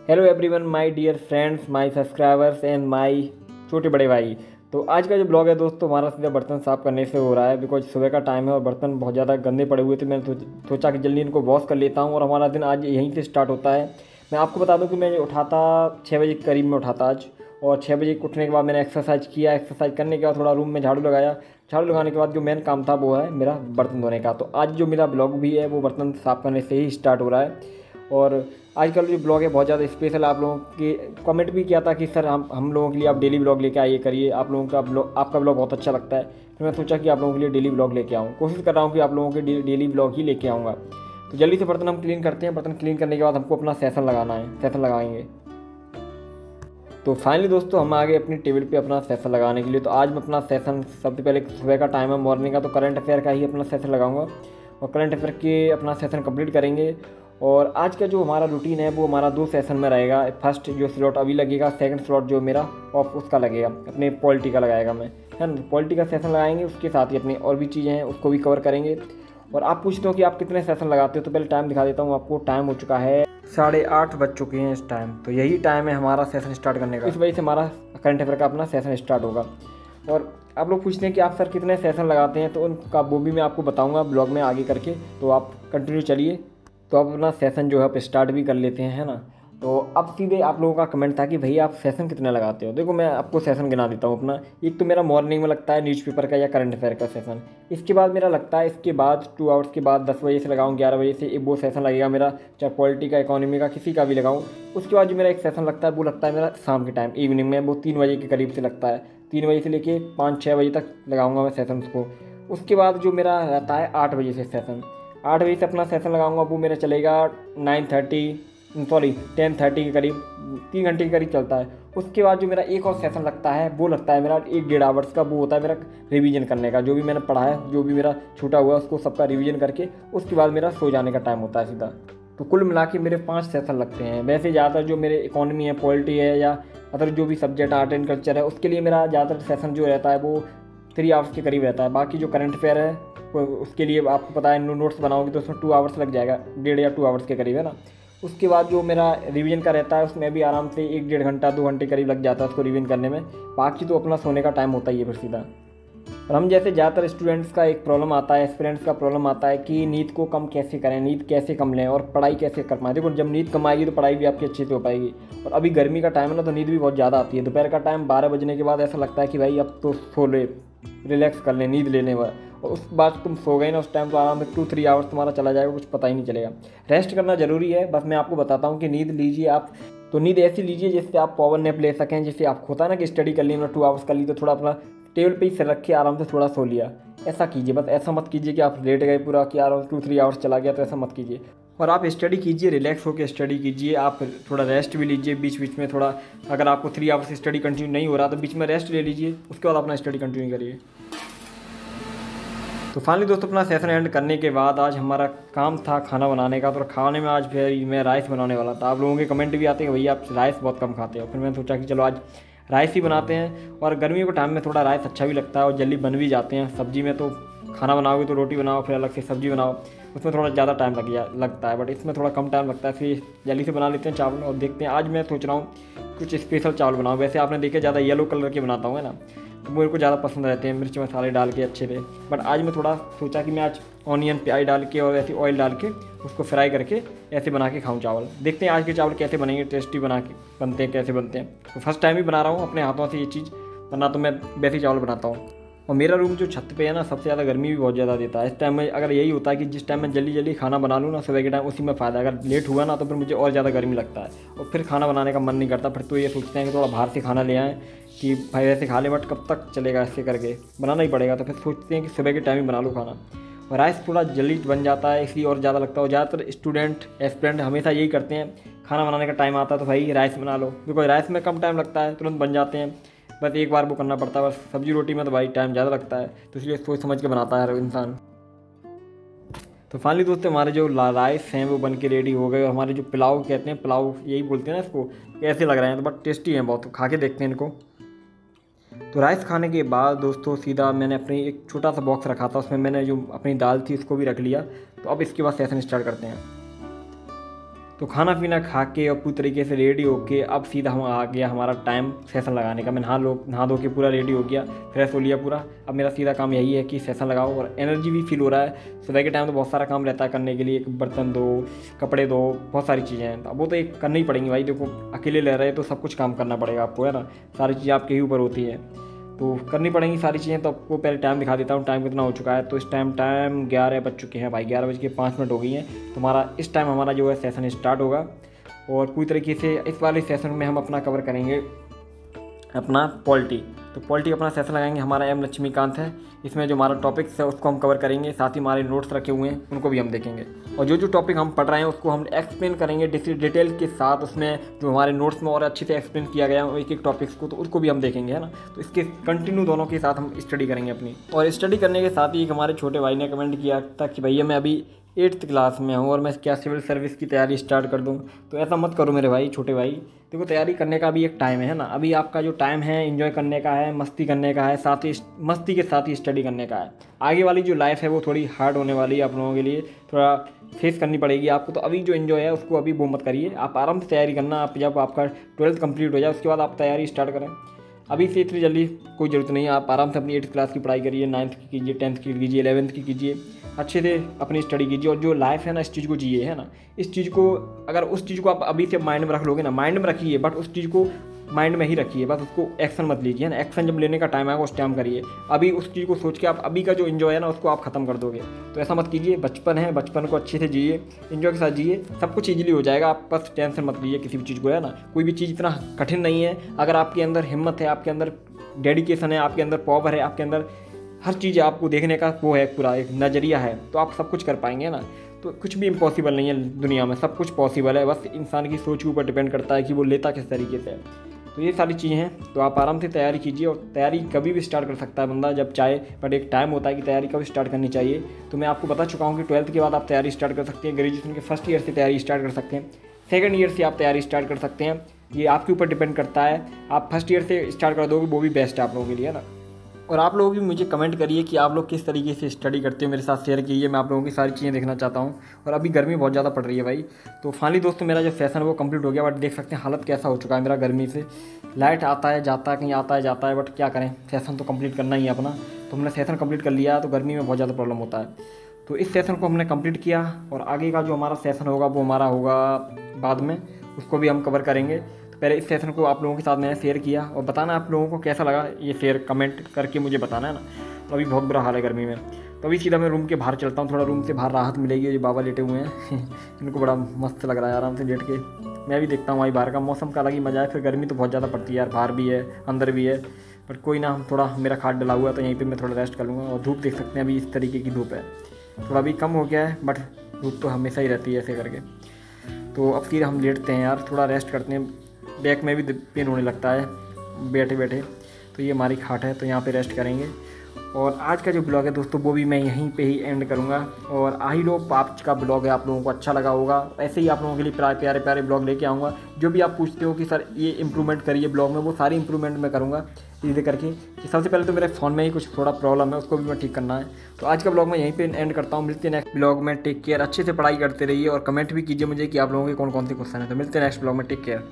Hello everyone, my dear friends, my subscribers and my छोटे बड़े भाई। तो आज का जो ब्लॉग है दोस्तों, हमारा सीधा बर्तन साफ़ करने से हो रहा है। बिकॉज सुबह का टाइम है और बर्तन बहुत ज़्यादा गंदे पड़े हुए थे। मैंने सोचा कि जल्दी इनको वॉश कर लेता हूँ और हमारा दिन आज यहीं से स्टार्ट होता है। मैं आपको बता दूँ कि मैं उठाता 6 बजे के करीब में उठाता आज, और 6 बजे उठने के बाद मैंने एक्सरसाइज किया। एक्सरसाइज करने के बाद थोड़ा रूम में झाड़ू लगाया। झाड़ू लगाने के बाद जो मेन काम था वो है मेरा बर्तन धोने का। तो आज जो मेरा ब्लॉग भी है वो बर्तन साफ़ करने से ही स्टार्ट हो रहा है। और आजकल जो ब्लॉग है बहुत ज़्यादा स्पेशल है। आप लोगों के कमेंट भी किया था कि सर हम लोगों के लिए आप डेली ब्लॉग लेके आइए करिए, आप लोगों का ब्लॉग, आपका ब्लॉग बहुत अच्छा लगता है। फिर मैं सोचा कि आप लोगों के लिए डेली ब्लॉग लेके आऊँ। कोशिश कर रहा हूँ कि आप लोगों के डेली ब्लॉग ही लेके आऊँगा। तो जल्दी से बर्तन हम क्लीन करते हैं। बर्तन क्लीन करने के बाद हमको अपना सेशन लगाना है, सेशन लगाएंगे। तो फाइनली दोस्तों हम आ गए अपनी टेबल पे अपना सेशन लगाने के लिए। तो आज मैं अपना सेशन, सबसे पहले सुबह का टाइम है मॉर्निंग का, तो करंट अफेयर का ही अपना सेशन लगाऊंगा और करंट अफेयर के अपना सेशन कंप्लीट करेंगे। और आज का जो हमारा रूटीन है वो हमारा 2 सेशन में रहेगा। फर्स्ट जो स्लॉट अभी लगेगा, सेकंड स्लॉट जो मेरा ऑफ उसका लगेगा, अपने पॉलिटी का लगाएगा मैं, है ना। पॉलिटी का सेशन लगाएंगे, उसके साथ ही अपनी और भी चीज़ें हैं उसको भी कवर करेंगे। और आप पूछते हो कि आप कितने सेशन लगाते हो, तो पहले टाइम दिखा देता हूँ आपको। टाइम हो चुका है 8:30 बज चुके हैं इस टाइम। तो यही टाइम है हमारा सेशन स्टार्ट करने का। इस वजह से हमारा करंट अफेयर का अपना सेशन स्टार्ट होगा। और आप लोग पूछते हैं कि आप सर कितने सेशन लगाते हैं, तो उनका वो भी मैं आपको बताऊंगा ब्लॉग में आगे करके। तो आप कंटिन्यू चलिए। तो अब अपना सेशन जो है आप स्टार्ट भी कर लेते हैं, है ना। तो अब सीधे आप लोगों का कमेंट था कि भैया आप सेशन कितने लगाते हो। देखो मैं आपको सेशन गिना देता हूँ अपना। एक तो मेरा मॉर्निंग में लगता है न्यूज़पेपर का या करंट अफेयर का सेशन। इसके बाद मेरा लगता है, इसके बाद 2 आवर्स के बाद 10 बजे से लगाऊँ 11 बजे से वो सेशन लगेगा मेरा, चाहे पॉलिटी का, इकोनॉमी का, किसी का भी लगाऊँ। उसके बाद जो मेरा एक सेशन लगता है वो लगता है मेरा शाम के टाइम, इवनिंग में, वो 3 बजे के करीब से लगता है। 3 बजे से लेके 5-6 बजे तक लगाऊंगा मैं सेशन को। उसके बाद जो मेरा रहता है 8 बजे से सेशन, 8 बजे से अपना सेशन लगाऊंगा, वो मेरा चलेगा 10:30 के करीब, 3 घंटे के करीब चलता है। उसके बाद जो मेरा एक और सेशन लगता है वो लगता है मेरा 1-1.5 आवर्स का। वो होता है मेरा रिवीजन करने का, जो भी मैंने पढ़ा है, जो भी मेरा छूटा हुआ है उसको सबका रिवीजन करके उसके बाद मेरा सो जाने का टाइम होता है सीधा। तो कुल मिला के मेरे 5 सेशन लगते हैं। वैसे ज़्यादातर जो मेरे इकोनॉमी है, पॉलिटी है, या अदर जो भी सब्जेक्ट आर्ट एंड कल्चर है, उसके लिए मेरा ज़्यादातर सेशन जो रहता है वो 3 आवर्स के करीब रहता है। बाकी जो करंट अफेयर है उसके लिए आपको पता है नोट्स बनाओगे तो उसमें 2 आवर्स लग जाएगा, 1.5 या 2 आवर्स के करीब, है ना। उसके बाद जो मेरा रिवीजन का रहता है उसमें भी आराम से 1-1.5 घंटा 2 घंटे करीब लग जाता है उसको रिवीजन करने में। बाकी तो अपना सोने का टाइम होता ही है फिर सीधा। और हम जैसे ज़्यादातर स्टूडेंट्स का एक प्रॉब्लम आता है, एस्पिरेंट्स का प्रॉब्लम आता है कि नींद को कम कैसे करें, नींद कैसे कम लें और पढ़ाई कैसे कर पाएँ। देखो जब नींद कम आएगी तो पढ़ाई भी आपकी अच्छे से हो पाएगी। और अभी गर्मी का टाइम है ना, तो नींद भी बहुत ज़्यादा आती है। दोपहर का टाइम 12 बजने के बाद ऐसा लगता है कि भाई अब तो सो ले, रिलैक्स कर लें, नींद लेने वाला। और उस बाद तुम सो गए ना, उस टाइम तो आराम से 2-3 आवर्स तुम्हारा चला जाएगा, कुछ पता ही नहीं चलेगा। रेस्ट करना ज़रूरी है, बस मैं आपको बताता हूँ कि नींद लीजिए आप, तो नींद ऐसी लीजिए जिससे आप पावर नैप ले सकें। जैसे आप होता है ना कि स्टडी कर ली, 2 आवर्स कर ली, तो थोड़ा अपना टेबल पे ही सिर रखिए, आराम से थोड़ा सो लिया। ऐसा कीजिए, बस ऐसा मत कीजिए कि आप लेट गए पूरा कि यार 2-3 आवर्स चला गया, तो ऐसा मत कीजिए। और आप स्टडी कीजिए, रिलैक्स होकर स्टडी कीजिए। आप थोड़ा रेस्ट भी लीजिए बीच बीच में थोड़ा। अगर आपको 3 आवर्स स्टडी कंटिन्यू नहीं हो रहा तो बीच में रेस्ट ले लीजिए, उसके बाद अपना स्टडी कंटिन्यू करिए। तो फाइनली दोस्तों अपना सेशन एंड करने के बाद आज हमारा काम था खाना बनाने का। तो खाने में आज फिर मैं राइस बनाने वाला था। आप लोगों के कमेंट भी आते हैं भैया आप राइस बहुत कम खाते हो। फिर मैंने सोचा कि चलो आज राइस ही बनाते हैं। और गर्मियों के टाइम में थोड़ा राइस अच्छा भी लगता है और जल्दी बन भी जाते हैं। सब्जी में तो खाना बनाओगे तो रोटी बनाओ, फिर अलग से सब्जी बनाओ, उसमें थोड़ा ज़्यादा टाइम लगता है। बट इसमें थोड़ा कम टाइम लगता है, फिर जल्दी से बना लेते हैं चावल। और देखते हैं, आज मैं सोच रहा हूँ कुछ स्पेशल चावल बनाऊँ। वैसे आपने देखे ज़्यादा येलो कलर के बनाता हूँ, है ना, तो मेरे को ज़्यादा पसंद रहते हैं, मिर्च मसाले डाल के अच्छे से। बट आज मैं थोड़ा सोचा कि मैं आज ऑनियन प्याज डाल के और ऐसे ऑयल डाल के उसको फ्राई करके ऐसे बना के खाऊं चावल। देखते हैं आज के चावल कैसे बनेंगे, टेस्टी बनते हैं, कैसे बनते हैं। तो फर्स्ट टाइम ही बना रहा हूँ अपने हाथों से ये चीज़, वरना तो मैं वैसे चावल बनाता हूँ। और मेरा रूम जो छत पे है ना, सबसे ज़्यादा गर्मी भी बहुत ज़्यादा देता है। इस टाइम में अगर यही होता है कि जिस टाइम मैं जल्दी जल्दी खाना बना लूँ ना सुबह के टाइम, उसी में फ़ायदा है। अगर लेट हुआ ना तो फिर मुझे और ज़्यादा गर्मी लगता है और फिर खाना बनाने का मन नहीं करता। फिर तो ये सोचते हैं कि थोड़ा बाहर से खाना ले आएँ कि भाई ऐसे खा ले, बट कब तक चलेगा, ऐसे करके बनाना ही पड़ेगा। तो फिर सोचते हैं कि सुबह के टाइम ही बना लो खाना। और राइस थोड़ा जल्दी बन जाता है, इसलिए और ज़्यादा लगता है। और ज़्यादातर स्टूडेंट एस्पिरेंट हमेशा यही करते हैं, खाना बनाने का टाइम आता है तो भाई राइस बना लो, बिकॉज राइस में कम टाइम लगता है, तुरंत बन जाते हैं। बस एक बार वो करना पड़ता है। बस सब्जी रोटी में तो भाई टाइम ज़्यादा लगता है, तो इसलिए सोच समझ के बनाता है हर इंसान। तो फाइनली दोस्तों हमारे जो राइस हैं वो बन के रेडी हो गए। और हमारे जो पुलाव कहते हैं, पुलाव यही बोलते हैं ना इसको, कैसे लग रहे हैं, तो बट टेस्टी हैं बहुत। खा के देखते हैं इनको। तो राइस खाने के बाद दोस्तों सीधा मैंने अपनी एक छोटा सा बॉक्स रखा था, उसमें मैंने जो अपनी दाल थी उसको भी रख लिया। तो अब इसके बाद सेशन स्टार्ट करते हैं। तो खाना पीना खा के और पूरी तरीके से रेडी होके अब सीधा हम आ गया हमारा टाइम सेशन लगाने का। मैं नहा धो के पूरा रेडी हो गया, फ्रेश हो लिया पूरा। अब मेरा सीधा काम यही है कि सेशन लगाओ, और एनर्जी भी फील हो रहा है। सुबह के टाइम तो बहुत सारा काम रहता है करने के लिए, बर्तन धो, कपड़े धो, बहुत सारी चीज़ें हैं। तो वो तो एक करनी ही पड़ेंगी भाई। देखो अकेले रह रहे तो सब कुछ काम करना पड़ेगा आपको, है ना। सारी चीज़ें आपके ही ऊपर होती है तो करनी पड़ेंगी सारी चीज़ें। तो आपको पहले टाइम दिखा देता हूँ, टाइम कितना हो चुका है। तो इस टाइम 11 बज चुके हैं भाई, 11:05 हो गई हैं। तो हमारा इस टाइम हमारा जो है सेशन स्टार्ट होगा, और पूरी तरीके से इस वाले सेशन में हम अपना कवर करेंगे अपना पॉलिटी। तो पॉलिटी अपना सेशन लगाएंगे। हमारा एम लक्ष्मीकांत है, इसमें जो हमारा टॉपिक्स है उसको हम कवर करेंगे। साथ ही हमारे नोट्स रखे हुए हैं उनको भी हम देखेंगे, और जो टॉपिक हम पढ़ रहे हैं उसको हम एक्सप्लेन करेंगे डिटेल के साथ। उसमें जो हमारे नोट्स में और अच्छे से एक्सप्लेन किया गया है एक एक टॉपिक्स को, तो उसको भी हम देखेंगे, है ना। तो इसके कंटिन्यू दोनों के साथ हम स्टडी करेंगे अपनी। और स्टडी करने के साथ ही एक हमारे छोटे भाई ने कमेंट किया था कि भैया मैं अभी 8th क्लास में हूँ और मैं क्या सिविल सर्विस की तैयारी स्टार्ट कर दूँ। तो ऐसा मत करो मेरे भाई, छोटे भाई। देखो तैयारी करने का भी एक टाइम है ना। अभी आपका जो टाइम है एंजॉय करने का है, मस्ती करने का है, साथ ही मस्ती के साथ ही स्टडी करने का है। आगे वाली जो लाइफ है वो थोड़ी हार्ड होने वाली है आप लोगों के लिए, थोड़ा फेस करनी पड़ेगी आपको। तो अभी जो एंजॉय है उसको अभी वो मत करिए, आप आराम से तैयारी करना। आप जब आपका 12th कंप्लीट हो जाए उसके बाद आप तैयारी स्टार्ट करें। अभी से इतनी जल्दी कोई ज़रूरत नहीं है। आप आराम से अपनी 8th क्लास की पढ़ाई करिए, 9th की कीजिए, 10th की कीजिए, 11th की कीजिए, अच्छे से अपनी स्टडी कीजिए। और जो लाइफ है ना इस चीज़ को जिए, है ना। इस चीज़ को अगर उस चीज़ को आप अभी से माइंड में रख लोगे ना, माइंड में रखिए, बट उस चीज़ को माइंड में ही रखिए, बस उसको एक्शन मत लीजिए, है ना। एक्शन जब लेने का टाइम आएगा उस टाइम करिए। अभी उस चीज़ को सोच के आप अभी का जो इन्जॉय है ना उसको आप ख़त्म कर दोगे। तो ऐसा मत कीजिए, बचपन है, बचपन को अच्छे से जिए, इन्जॉय के साथ जिए, सब कुछ ईजिली हो जाएगा। आप बस टेंशन मत लीजिए किसी भी चीज़ को, है ना। कोई भी चीज़ इतना कठिन नहीं है। अगर आपके अंदर हिम्मत है, आपके अंदर डेडिकेशन है, आपके अंदर पावर है, आपके अंदर हर चीज़ आपको देखने का वो है, पूरा एक नज़रिया है, तो आप सब कुछ कर पाएंगे ना। तो कुछ भी इम्पॉसिबल नहीं है दुनिया में, सब कुछ पॉसिबल है। बस इंसान की सोच के ऊपर डिपेंड करता है कि वो लेता किस तरीके से है। तो ये सारी चीज़ें हैं। तो आप आराम से तैयारी कीजिए, और तैयारी कभी भी स्टार्ट कर सकता है बंदा जब चाहे, बट एक टाइम होता है कि तैयारी कब स्टार्ट करनी चाहिए। तो मैं आपको बता चुका हूँ कि 12th के बाद आप तैयारी स्टार्ट कर सकते हैं, ग्रेजुएशन के फर्स्ट ईयर से तैयारी स्टार्ट कर सकते हैं, सेकंड ईयर से आप तैयारी स्टार्ट कर सकते हैं। ये आपके ऊपर डिपेंड करता है। आप फर्स्ट ईयर से स्टार्ट कर दोगे वो भी बेस्ट है आप लोगों के लिए, है ना। और आप लोग भी मुझे कमेंट करिए कि आप लोग किस तरीके से स्टडी करते हो, मेरे साथ शेयर कीजिए। मैं आप लोगों की सारी चीज़ें देखना चाहता हूँ। और अभी गर्मी बहुत ज़्यादा पड़ रही है भाई। तो फाइनली दोस्तों मेरा जो सेशन है वो कंप्लीट हो गया, बट देख सकते हैं हालत कैसा हो चुका है मेरा गर्मी से। लाइट आता है जाता है, कहीं आता है जाता है, बट क्या करें, सेशन तो कंप्लीट करना ही है अपना। तो हमने सेशन कंप्लीट कर लिया, तो गर्मी में बहुत ज़्यादा प्रॉब्लम होता है। तो इस सेशन को हमने कंप्लीट किया, और आगे का जो हमारा सेशन होगा वो हमारा होगा बाद में, उसको भी हम कवर करेंगे। तो पहले इस सेशन को आप लोगों के साथ मैंने शेयर किया, और बताना आप लोगों को कैसा लगा ये शेयर, कमेंट करके मुझे बताना, है ना। तो अभी बहुत बुरा हाल है गर्मी में। तो अभी सीधा मैं रूम के बाहर चलता हूँ, थोड़ा रूम से बाहर राहत मिलेगी। ये बाबा लेटे हुए हैं इनको बड़ा मस्त लग रहा है आराम से लेट के। मैं भी देखता हूँ भाई बाहर का मौसम का अलग ही मजा है। फिर गर्मी तो बहुत ज़्यादा पड़ती है यार, बाहर भी है अंदर भी है, बट कोई ना, थोड़ा मेरा खाट डला हुआ है तो यहीं पे मैं थोड़ा रेस्ट कर लूँगा। और धूप देख सकते हैं अभी इस तरीके की धूप है, थोड़ा अभी कम हो गया है, बट धूप तो हमेशा ही रहती है ऐसे करके। तो अब फिर हम लेटते हैं यार, थोड़ा रेस्ट करते हैं। बैक में भी पेन होने लगता है बैठे बैठे। तो ये हमारी खाट है, तो यहाँ पे रेस्ट करेंगे। और आज का जो ब्लॉग है दोस्तों वो भी मैं यहीं पे ही एंड करूँगा। और आई होप आज का ब्लॉग है आप लोगों को अच्छा लगा होगा। ऐसे ही आप लोगों के लिए प्यारे प्यारे ब्लॉग लेके आऊँगा। जो भी आप पूछते हो कि सर ये इंप्रूवमेंट करिए ब्लॉग में, वो सारी इंप्रूवमेंट मैं करूँगा धीरे करके। कि सबसे पहले तो मेरे फ़ोन में ही कुछ थोड़ा प्रॉब्लम है, उसको भी मैं ठीक करना है। तो आज का ब्लॉग मैं यहीं पे एंड करता हूँ। मिलते हैं नेक्स्ट ब्लॉग में। टेक केयर, अच्छे से पढ़ाई करते रहिए, और कमेंट भी कीजिए मुझे कि आप लोगों के कौन कौन से क्वेश्चन है। तो मिलते हैं नेक्स्ट ब्लॉग में, टेक केयर।